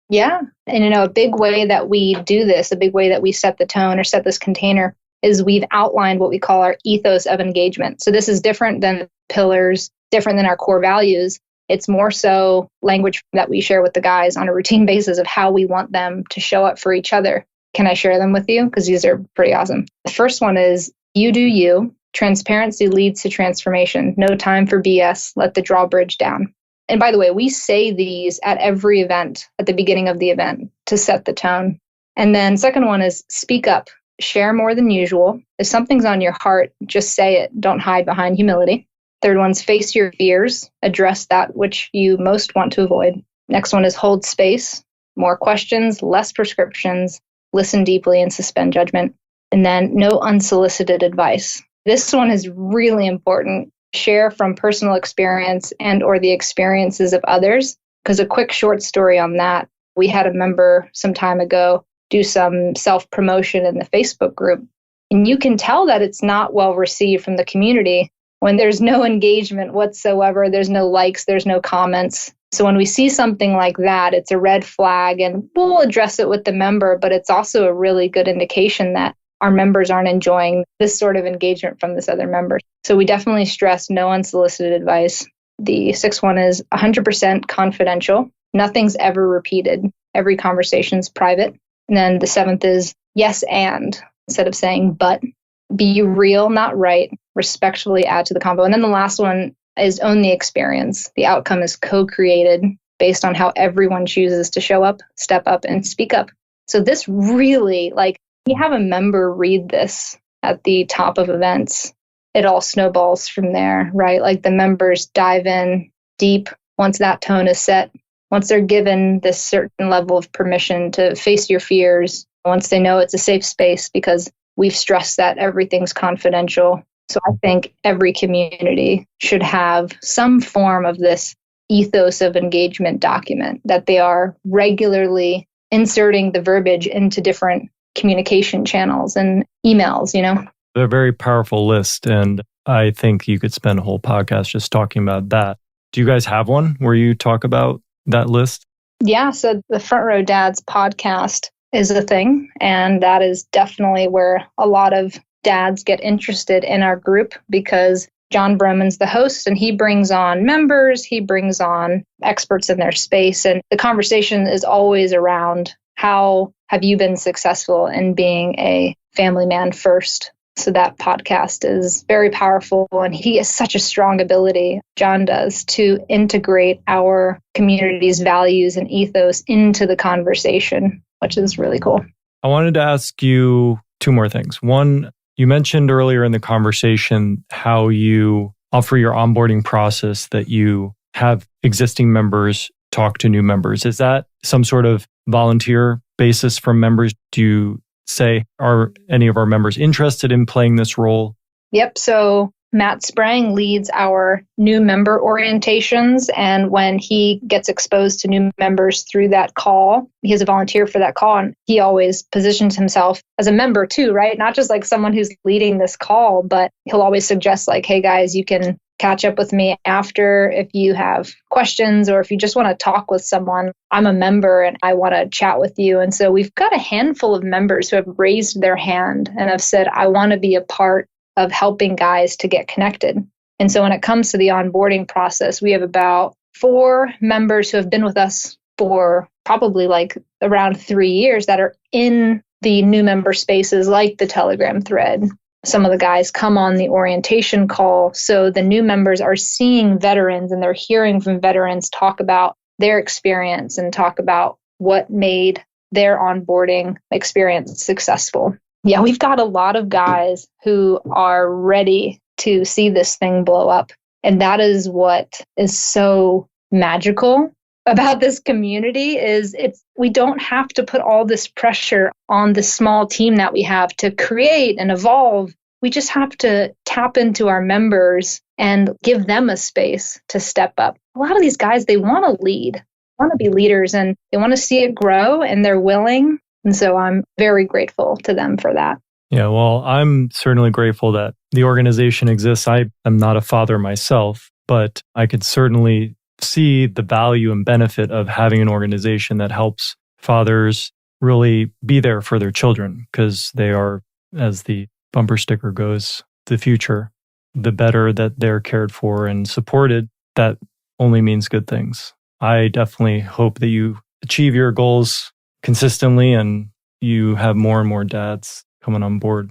Yeah. And, a big way that we do this, a big way that we set the tone or set this container is we've outlined what we call our ethos of engagement. So this is different than pillars, different than our core values. It's more so language that we share with the guys on a routine basis of how we want them to show up for each other. Can I share them with you? Because these are pretty awesome. The first one is you do you. Transparency leads to transformation. No time for BS. Let the drawbridge down. And by the way, we say these at every event, at the beginning of the event, to set the tone. And then second one is speak up. Share more than usual. If something's on your heart, just say it. Don't hide behind humility. Third one's face your fears. Address that which you most want to avoid. Next one is hold space. More questions, less prescriptions. Listen deeply and suspend judgment. And then no unsolicited advice. This one is really important. Share from personal experience and or the experiences of others. Because a quick short story on that, we had a member some time ago do some self-promotion in the Facebook group. And you can tell that it's not well received from the community when there's no engagement whatsoever, there's no likes, there's no comments. So when we see something like that, it's a red flag and we'll address it with the member, but it's also a really good indication that our members aren't enjoying this sort of engagement from this other member. So we definitely stress no unsolicited advice. The sixth one is 100% confidential. Nothing's ever repeated. Every conversation's private. And then the seventh is yes and, instead of saying but. Be real, not right. Respectfully add to the convo. And then the last one is own the experience. The outcome is co-created based on how everyone chooses to show up, step up, and speak up. So this really, we have a member read this at the top of events. It all snowballs from there, right? The members dive in deep once that tone is set. Once they're given this certain level of permission to face your fears, once they know it's a safe space because we've stressed that everything's confidential. So I think every community should have some form of this ethos of engagement document that they are regularly inserting the verbiage into different communication channels and emails, They're a very powerful list. And I think you could spend a whole podcast just talking about that. Do you guys have one where you talk about that list? Yeah. So the Front Row Dads podcast is a thing. And that is definitely where a lot of dads get interested in our group because John Broman's the host and he brings on members, he brings on experts in their space. And the conversation is always around how have you been successful in being a family man first? So that podcast is very powerful and he has such a strong ability, John does, to integrate our community's values and ethos into the conversation, which is really cool. I wanted to ask you two more things. One, you mentioned earlier in the conversation how you offer your onboarding process that you have existing members talk to new members. Is that some sort of volunteer basis from members? Do you say, are any of our members interested in playing this role? Yep. So Matt Sprang leads our new member orientations. And when he gets exposed to new members through that call, he's a volunteer for that call. And he always positions himself as a member too, right? Not just like someone who's leading this call, but he'll always suggest like, hey guys, you can catch up with me after if you have questions or if you just want to talk with someone. I'm a member and I want to chat with you. And so we've got a handful of members who have raised their hand and have said, I want to be a part of helping guys to get connected. And so when it comes to the onboarding process, we have about 4 members who have been with us for probably like around 3 years that are in the new member spaces like the Telegram thread. Some of the guys come on the orientation call. So the new members are seeing veterans and they're hearing from veterans talk about their experience and talk about what made their onboarding experience successful. Yeah, we've got a lot of guys who are ready to see this thing blow up. And that is what is so magical about this community is we don't have to put all this pressure on the small team that we have to create and evolve. We just have to tap into our members and give them a space to step up. A lot of these guys, they want to lead, want to be leaders, and they want to see it grow, and they're willing. And so I'm very grateful to them for that. Yeah, well, I'm certainly grateful that the organization exists. I am not a father myself, but I could certainly see the value and benefit of having an organization that helps fathers really be there for their children because they are, as the bumper sticker goes, the future. The better that they're cared for and supported, that only means good things. I definitely hope that you achieve your goals consistently and you have more and more dads coming on board.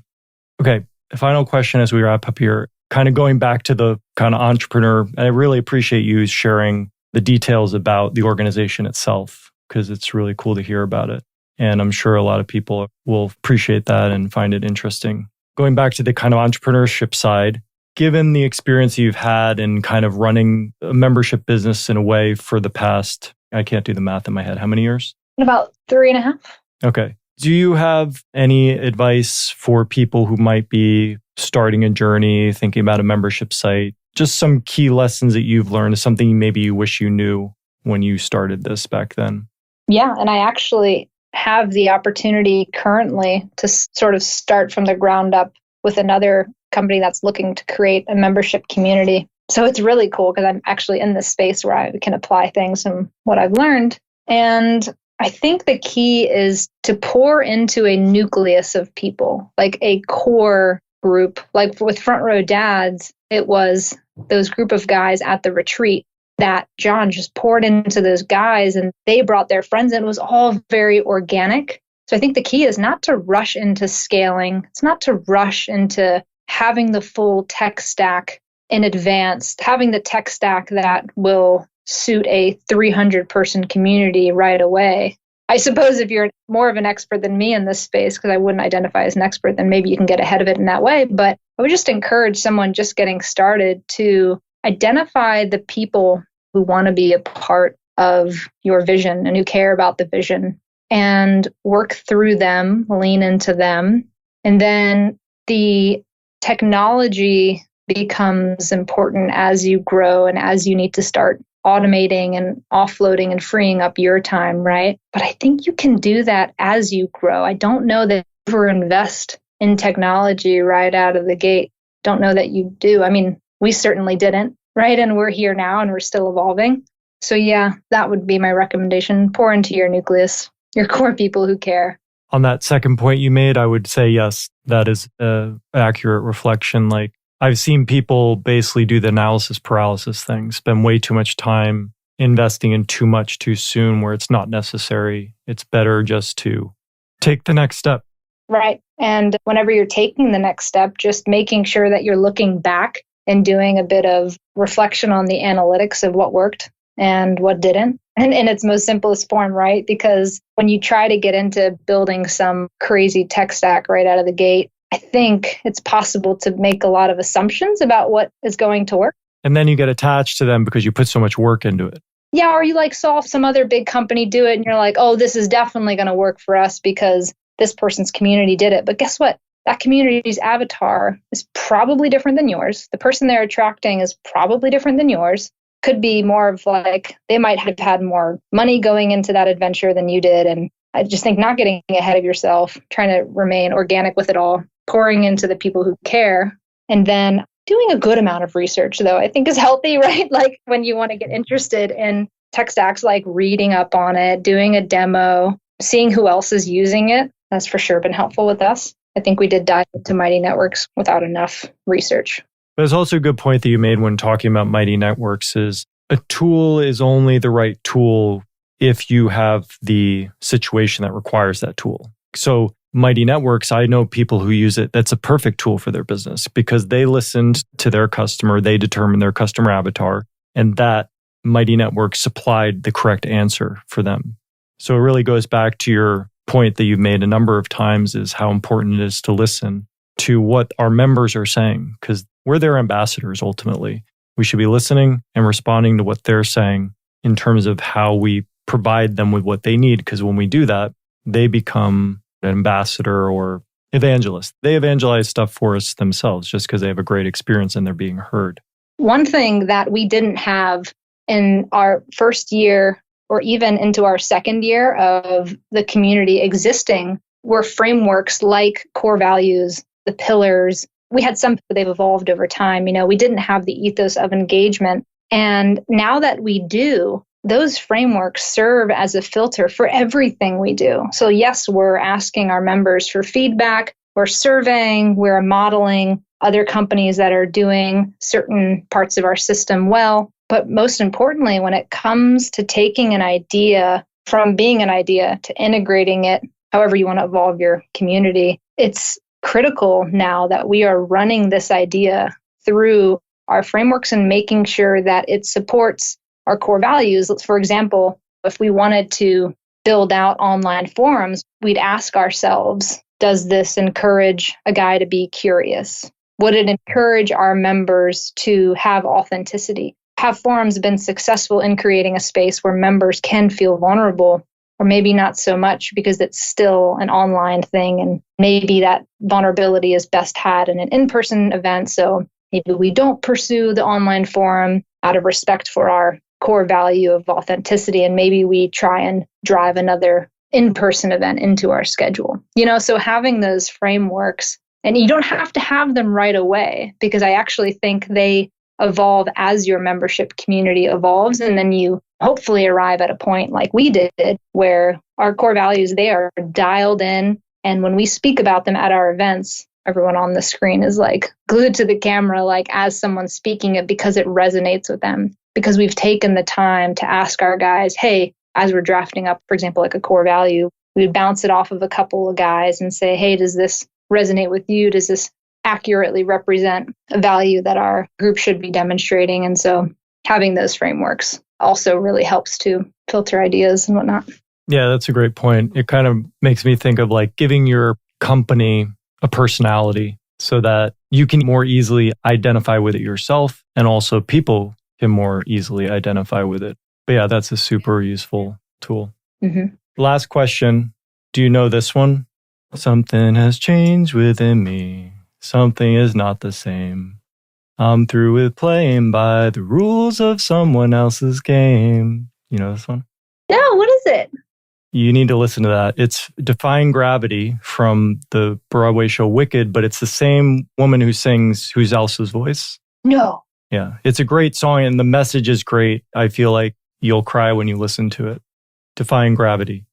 Okay, a final question as we wrap up here, kind of going back to the kind of entrepreneur. I really appreciate you sharing the details about the organization itself because it's really cool to hear about it. And I'm sure a lot of people will appreciate that and find it interesting. Going back to the kind of entrepreneurship side, given the experience you've had in kind of running a membership business in a way for the past, I can't do the math in my head, how many years? About 3.5. Okay. Do you have any advice for people who might be starting a journey, thinking about a membership site? Just some key lessons that you've learned, something maybe you wish you knew when you started this back then? Yeah, and I actually have the opportunity currently to sort of start from the ground up with another company that's looking to create a membership community. So it's really cool because I'm actually in this space where I can apply things from what I've learned. And I think the key is to pour into a nucleus of people, like a core group. Like with Front Row Dads, it was those group of guys at the retreat that John just poured into those guys and they brought their friends in. It was all very organic. So I think the key is not to rush into scaling. It's not to rush into having the full tech stack in advance, having the tech stack that will suit a 300-person community right away. I suppose if you're more of an expert than me in this space, because I wouldn't identify as an expert, then maybe you can get ahead of it in that way. But I would just encourage someone just getting started to identify the people who want to be a part of your vision and who care about the vision and work through them, lean into them. And then the technology becomes important as you grow and as you need to start automating and offloading and freeing up your time, right? But I think you can do that as you grow. I don't know that you ever invest in technology right out of the gate. Don't know that you do. I mean, we certainly didn't, right? And we're here now and we're still evolving. So yeah, that would be my recommendation. Pour into your nucleus, your core people who care. On that second point you made, I would say, yes, that is an accurate reflection. Like I've seen people basically do the analysis paralysis thing, spend way too much time investing in too much too soon where it's not necessary. It's better just to take the next step. Right. And whenever you're taking the next step, just making sure that you're looking back and doing a bit of reflection on the analytics of what worked and what didn't. And in its most simplest form, right? Because when you try to get into building some crazy tech stack right out of the gate, I think it's possible to make a lot of assumptions about what is going to work. And then you get attached to them because you put so much work into it. Yeah, or you like saw some other big company do it and you're like, oh, this is definitely going to work for us because this person's community did it. But guess what? that community's avatar is probably different than yours. The person they're attracting is probably different than yours. Could be more of like, they might have had more money going into that adventure than you did. And I just think not getting ahead of yourself, trying to remain organic with it all, pouring into the people who care, and then doing a good amount of research, though, I think is healthy, right? Like when you want to get interested in tech stacks, like reading up on it, doing a demo, seeing who else is using it. That's for sure been helpful with us. I think we did dive into Mighty Networks without enough research. There's also a good point that you made when talking about Mighty Networks is a tool is only the right tool if you have the situation that requires that tool. So Mighty Networks, I know people who use it. That's a perfect tool for their business because they listened to their customer. They determined their customer avatar, and that Mighty Networks supplied the correct answer for them. So it really goes back to your point that you've made a number of times is how important it is to listen to what our members are saying because we're their ambassadors ultimately. We should be listening and responding to what they're saying in terms of how we provide them with what they need. Because when we do that, they become an ambassador or evangelist. They evangelize stuff for us themselves just because they have a great experience and they're being heard. One thing that we didn't have in our first year or even into our second year of the community existing were frameworks like core values, the pillars. We had some, but they've evolved over time. We didn't have the ethos of engagement. And now that we do, those frameworks serve as a filter for everything we do. So yes, we're asking our members for feedback, we're surveying, we're modeling other companies that are doing certain parts of our system well. But most importantly, when it comes to taking an idea from being an idea to integrating it, however you want to evolve your community, it's critical now that we are running this idea through our frameworks and making sure that it supports our core values. For example, if we wanted to build out online forums, we'd ask ourselves, does this encourage a guy to be curious? Would it encourage our members to have authenticity? Have forums been successful in creating a space where members can feel vulnerable, or maybe not so much because it's still an online thing and maybe that vulnerability is best had in an in-person event. So maybe we don't pursue the online forum out of respect for our core value of authenticity, and maybe we try and drive another in-person event into our schedule. So having those frameworks, and you don't have to have them right away because I actually think they evolve as your membership community evolves, and then you hopefully arrive at a point like we did where our core values, they are dialed in, and when we speak about them at our events, everyone on the screen is like glued to the camera, like as someone's speaking it because it resonates with them, because we've taken the time to ask our guys, hey, as we're drafting up, for example, like a core value, we would bounce it off of a couple of guys and say, hey, does this resonate with you? Does this accurately represent a value that our group should be demonstrating? And so having those frameworks also really helps to filter ideas and whatnot. Yeah, that's a great point. It kind of makes me think of like giving your company a personality so that you can more easily identify with it yourself, and also people can more easily identify with it. But yeah, that's a super useful tool. Mm-hmm. Last question. Do you know this one? Something has changed within me. Something is not the same. I'm through with playing by the rules of someone else's game. You know this one? No, what is it? You need to listen to that. It's Defying Gravity from the Broadway show Wicked, but it's the same woman who sings Who's Elsa's Voice. No. Yeah, it's a great song and the message is great. I feel like you'll cry when you listen to it. Defying Gravity.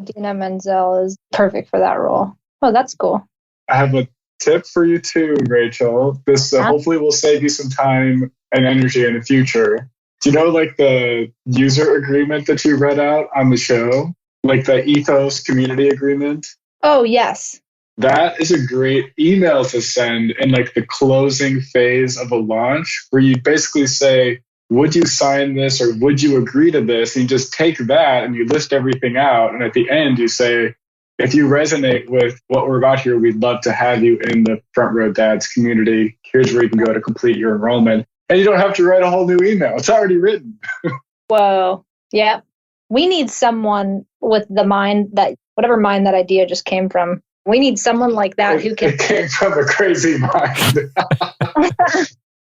Dina Menzel is perfect for that role. Oh, that's cool. I have a tip for you too, Rachel. This hopefully will save you some time and energy in the future. Do you know like the user agreement that you read out on the show? Like the Ethos community agreement? Oh, yes. That is a great email to send in like the closing phase of a launch where you basically say, would you sign this or would you agree to this? And you just take that and you list everything out. And at the end you say, if you resonate with what we're about here, we'd love to have you in the Front Row Dads community. Here's where you can go to complete your enrollment. And you don't have to write a whole new email. It's already written. Whoa. Yeah. We need someone with the mind that, whatever mind that idea just came from, We need someone like that who can. It came from a crazy mind.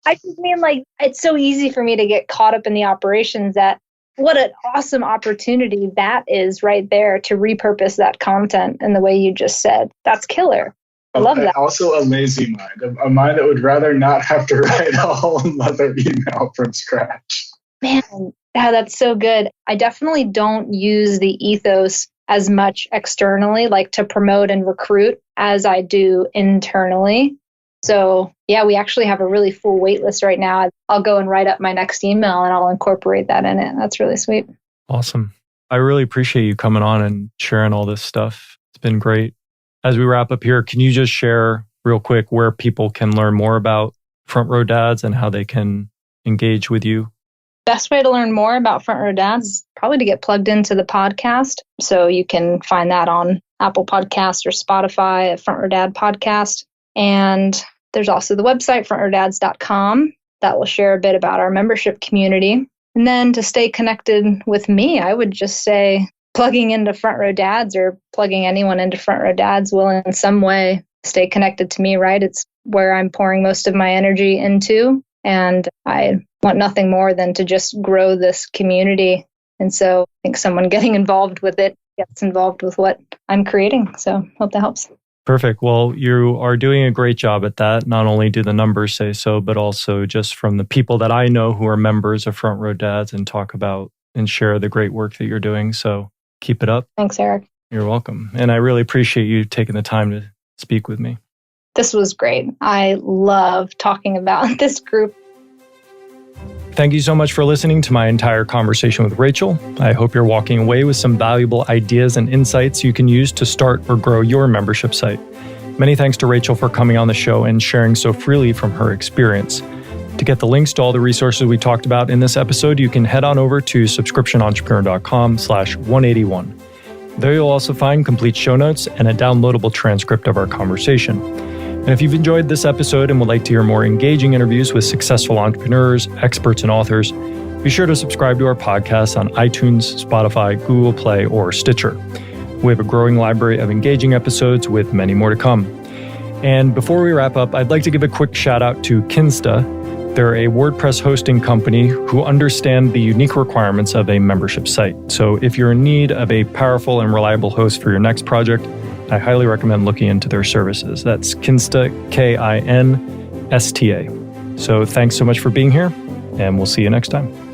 I just mean, like, it's so easy for me to get caught up in the operations. That what an awesome opportunity that is right there to repurpose that content in the way you just said. That's killer. I love that. Also a lazy mind, a mind that would rather not have to write a whole other email from scratch. Man, that's so good. I definitely don't use the ethos as much externally, like to promote and recruit, as I do internally. So yeah, we actually have a really full wait list right now. I'll go and write up my next email and I'll incorporate that in it. That's really sweet. Awesome. I really appreciate you coming on and sharing all this stuff. It's been great. As we wrap up here, can you just share real quick where people can learn more about Front Row Dads and how they can engage with you? Best way to learn more about Front Row Dads is probably to get plugged into the podcast. So you can find that on Apple Podcasts or Spotify at Front Row Dad Podcast. And there's also the website, frontrowdads.com, that will share a bit about our membership community. And then to stay connected with me, I would just say plugging into Front Row Dads or plugging anyone into Front Row Dads will in some way stay connected to me, right? It's where I'm pouring most of my energy into. And I want nothing more than to just grow this community. And so I think someone getting involved with it gets involved with what I'm creating. So hope that helps. Perfect. Well, you are doing a great job at that. Not only do the numbers say so, but also just from the people that I know who are members of Front Row Dads and talk about and share the great work that you're doing. So keep it up. Thanks, Eric. You're welcome. And I really appreciate you taking the time to speak with me. This was great. I love talking about this group. Thank you so much for listening to my entire conversation with Rachael. I hope you're walking away with some valuable ideas and insights you can use to start or grow your membership site. Many thanks to Rachael for coming on the show and sharing so freely from her experience. To get the links to all the resources we talked about in this episode, you can head on over to subscriptionentrepreneur.com/181. There you'll also find complete show notes and a downloadable transcript of our conversation. And if you've enjoyed this episode and would like to hear more engaging interviews with successful entrepreneurs, experts, and authors, be sure to subscribe to our podcast on iTunes, Spotify, Google Play, or Stitcher. We have a growing library of engaging episodes with many more to come. And before we wrap up, I'd like to give a quick shout out to Kinsta. They're a WordPress hosting company who understand the unique requirements of a membership site. So if you're in need of a powerful and reliable host for your next project, I highly recommend looking into their services. That's Kinsta, Kinsta. So thanks so much for being here, and we'll see you next time.